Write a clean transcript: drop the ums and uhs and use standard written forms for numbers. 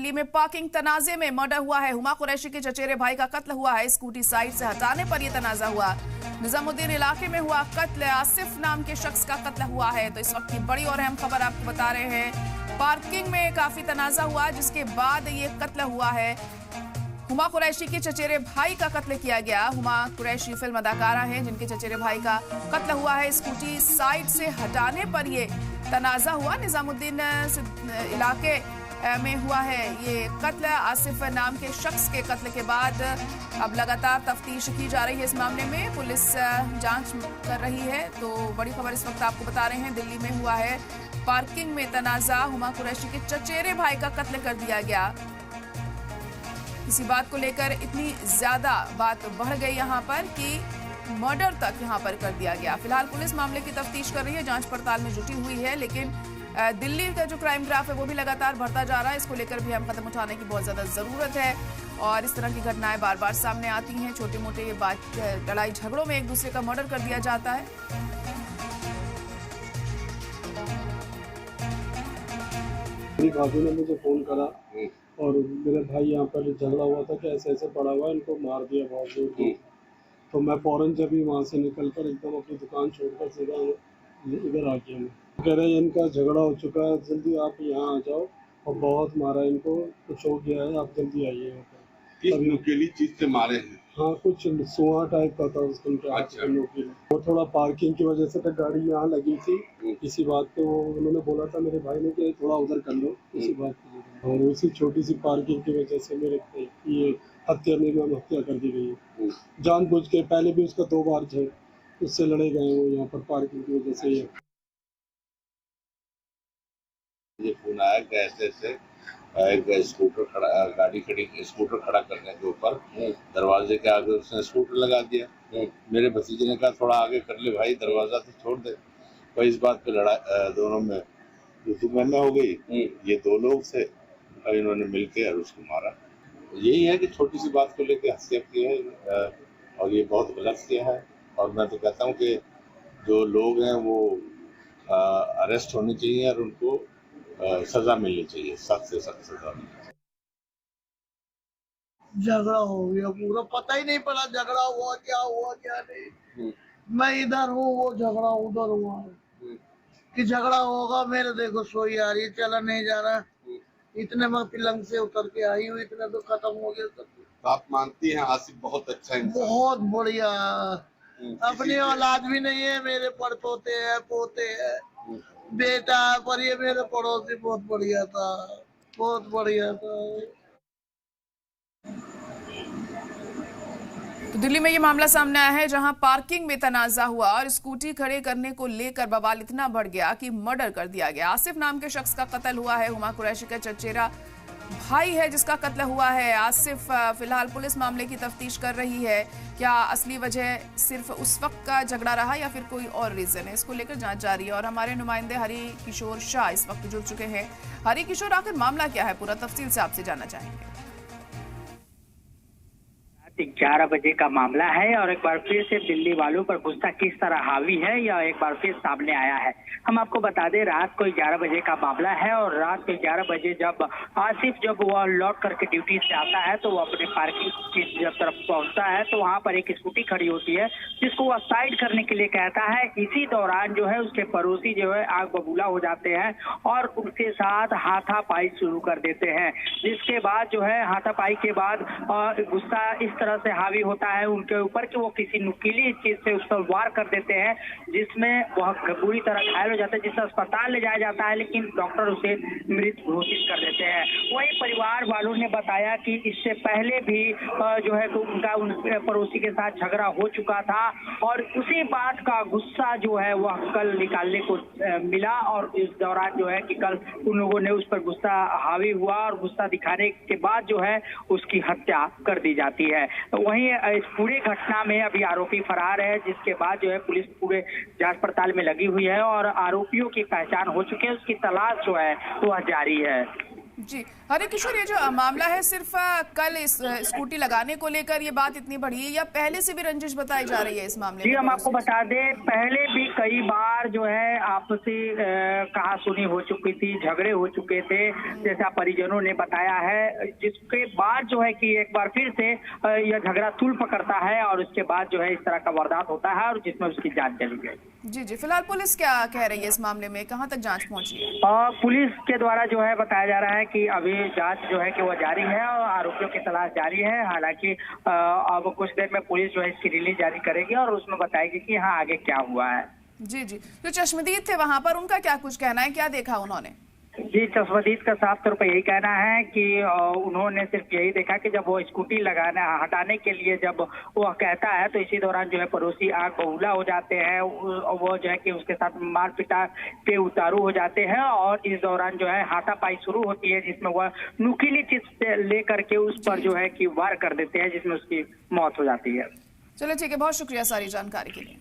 दिल्ली में पार्किंग तनाजे में मर्डर हुआ है। हुमा कुरैशी के चचेरे भाई का कत्ल हुआ है। स्कूटी साइड से हटाने पर यह तनाजा हुआ। निजामुद्दीन इलाके में हुआ कत्ल। आसिफ नाम के शख्स का कत्ल हुआ है। तो इस वक्त की बड़ी और अहम खबर आपको बता रहे हैं। पार्किंग में काफी तनाजा हुआ जिसके बाद ये कत्ल हुआ है। हुमा कुरैशी के चचेरे भाई का कत्ल किया गया। हुमा कुरैशी फिल्म अदाकारा हैं जिनके चचेरे भाई का कत्ल हुआ है। स्कूटी साइड से हटाने पर यह तनाजा हुआ। निजामुद्दीन इलाके में हुआ है ये कत्ल। आसिफ नाम के शख्स के कत्ल के बाद अब लगातार तफ्तीश की जा रही है। इस मामले में पुलिस जांच कर रही है। तो बड़ी खबर इस वक्त आपको बता रहे हैं, दिल्ली में हुआ है पार्किंग में तनाजा। हुमा कुरैशी के चचेरे भाई का कत्ल कर दिया गया। इसी बात को लेकर इतनी ज्यादा बात बढ़ गई यहाँ पर कि मर्डर तक यहाँ पर कर दिया गया। फिलहाल पुलिस मामले की तफ्तीश कर रही है, जांच पड़ताल में जुटी हुई है। लेकिन दिल्ली का जो क्राइम ग्राफ है वो भी लगातार बढ़ता जा रहा है। इसको लेकर भी हम कदम उठाने की बहुत ज्यादा जरूरत है। और इस तरह की घटनाएं बार बार सामने आती हैं। छोटे मोटे बात लड़ाई झगड़ों में एक दूसरे का मर्डर कर दिया जाता है। मेरी भाभी ने मुझे फोन करा और मेरे भाई यहाँ पर झगड़ा हुआ था कि ऐसे ऐसे पड़ा हुआ है, इनको मार दिया बहुत जोर। तो मैं फौरन जब ही वहाँ से निकलकर एकदम अपनी दुकान छोड़कर सीधा इधर आ गया। मैं कह रहे हैं इनका झगड़ा हो चुका है, जल्दी आप यहाँ आ जाओ। और बहुत मारा इनको, कुछ हो गया है, आप जल्दी आइए यहाँ पर। किस नुकीली चीज से मारे हैं? हाँ, कुछ सोहा टाइप का था उसको। अच्छा। वो थोड़ा पार्किंग की वजह से तो गाड़ी यहाँ लगी थी। इसी बात पे वो उन्होंने बोला था मेरे भाई ने कि थोड़ा उधर कर लो, इसी बात पे। और उसी छोटी सी पार्किंग की वजह से मेरे ये हत्या कर दी गई है जानबूझ के। पहले भी उसका 2 बार थे, उससे लड़े गए वो यहाँ पर पार्किंग की वजह से। ये फोन आया कि ऐसे एक स्कूटर खड़ा, गाड़ी खड़ी, स्कूटर खड़ा करने के ऊपर दरवाजे के आगे उसने स्कूटर लगा दिया। मेरे भतीजे ने कहा थोड़ा आगे कर ले भाई, दरवाजा तो छोड़ दे। तो इस बात पे लड़ाई दोनों में दुश्मनी हो गई। ये 2 लोग थे और इन्होंने मिलकर और उसको मारा। यही है कि छोटी सी बात को लेकर हत्या की है और ये बहुत गलत किया है। और मैं तो कहता हूँ कि जो लोग हैं वो अरेस्ट होने चाहिए और उनको सजा मिलनी चाहिए, सख्त से सख्त सजा मिलनी चाहिए। झगड़ा हो गया, पूरा पता ही नहीं पड़ा झगड़ा हुआ क्या नहीं। मैं इधर हूँ, वो झगड़ा उधर हुआ है कि झगड़ा होगा। मेरे देखो सोई आ रही है, चला नहीं जा रहा। इतने मैं पलंग से उतर के आई हूँ, इतना तो खत्म हो गया सब। तो आप मानती हैं आसिफ बहुत अच्छा इंसान? बहुत बढ़िया। अपनी औलाद भी नहीं है, मेरे पड़पोते हैं, पोते हैं, बेटा। पर ये मेरे पड़ोसी बहुत बढ़िया था, बहुत बढ़िया था। तो दिल्ली में ये मामला सामने आया है जहां पार्किंग में तनाजा हुआ और स्कूटी खड़े करने को लेकर बवाल इतना बढ़ गया कि मर्डर कर दिया गया। आसिफ नाम के शख्स का कत्ल हुआ है। हुमा कुरैशी का चचेरा भाई है जिसका कत्ल हुआ है। आसिफ फिलहाल पुलिस मामले की तफ्तीश कर रही है। क्या असली वजह सिर्फ उस वक्त का झगड़ा रहा या फिर कोई और रीजन है, इसको लेकर जांच जारी है। और हमारे नुमाइंदे हरि किशोर शाह इस वक्त जुड़ चुके हैं। हरि किशोर, आखिर मामला क्या है, पूरा तफसील से आपसे जानना चाहेंगे। 11 बजे का मामला है और एक बार फिर से दिल्ली वालों पर गुस्सा किस तरह हावी है यह एक बार फिर सामने आया है। हम आपको बता दें, रात को 11 बजे का मामला है और रात को 11 बजे जब आसिफ वह लौट करके ड्यूटी से आता है तो वो अपने पार्किंग की तरफ पहुंचता है तो वहां पर एक स्कूटी खड़ी होती है जिसको वह साइड करने के लिए कहता है। इसी दौरान जो है उसके पड़ोसी जो है आग बबूला हो जाते हैं और उनके साथ हाथापाई शुरू कर देते हैं। जिसके बाद जो है हाथापाई के बाद गुस्सा इस तरह से हावी होता है उनके ऊपर कि वो किसी नुकीली चीज से उस पर वार कर देते हैं जिसमें वह बुरी तरह घायल हो जाता है, जिसे अस्पताल ले जाया जाता है लेकिन डॉक्टर उसे मृत घोषित कर देते हैं। वही परिवार वालों ने बताया कि इससे पहले भी जो है उनका उन पड़ोसी के साथ झगड़ा हो चुका था और उसी बात का गुस्सा जो है वह कल निकालने को मिला और इस दौरान जो है कि कल उन लोगों ने उस पर गुस्सा हावी हुआ और गुस्सा दिखाने के बाद जो है उसकी हत्या कर दी जाती है। वहीं इस पूरी घटना में अभी आरोपी फरार है, जिसके बाद जो है पुलिस पूरे जांच पड़ताल में लगी हुई है और आरोपियों की पहचान हो चुकी है, उसकी तलाश जो है वह जारी है। जी हरे किशोर, ये जो मामला है सिर्फ कल इस स्कूटी लगाने को लेकर ये बात इतनी बढ़ी है या पहले से भी रंजिश बताई जा रही है इस मामले में? जी हम आपको बता दें, पहले भी कई बार जो है आपसी कहा सुनी हो चुकी थी, झगड़े हो चुके थे जैसा परिजनों ने बताया है, जिसके बाद जो है कि एक बार फिर से यह झगड़ा तूल पकड़ता है और उसके बाद जो है इस तरह का वारदात होता है और जिसमें उसकी जान चली गई। जी जी, फिलहाल पुलिस क्या कह रही है इस मामले में, कहाँ तक जांच पहुंची है? पुलिस के द्वारा जो है बताया जा रहा है कि अभी जांच जो है कि वो जारी है और आरोपियों की तलाश जारी है। हालांकि अब कुछ देर में पुलिस जो है इसकी रिलीज जारी करेगी और उसमें बताएगी कि हाँ आगे क्या हुआ है। जी जी, जो चश्मदीद थे वहां पर उनका क्या कुछ कहना है, क्या देखा उन्होंने? जी चश्मदीद का साफ तौर पर यही कहना है कि उन्होंने सिर्फ यही देखा कि जब वो स्कूटी हटाने के लिए जब वो कहता है तो इसी दौरान जो है पड़ोसी आग बबूला हो जाते हैं, वो जो है कि उसके साथ मार पिटा पे उतारू हो जाते हैं और इस दौरान जो है हाथापाई शुरू होती है जिसमें वह नुकीली चीज लेकर के उस पर जो है कि वार कर देते हैं जिसमें उसकी मौत हो जाती है। चलिए ठीक है, बहुत शुक्रिया सारी जानकारी के लिए।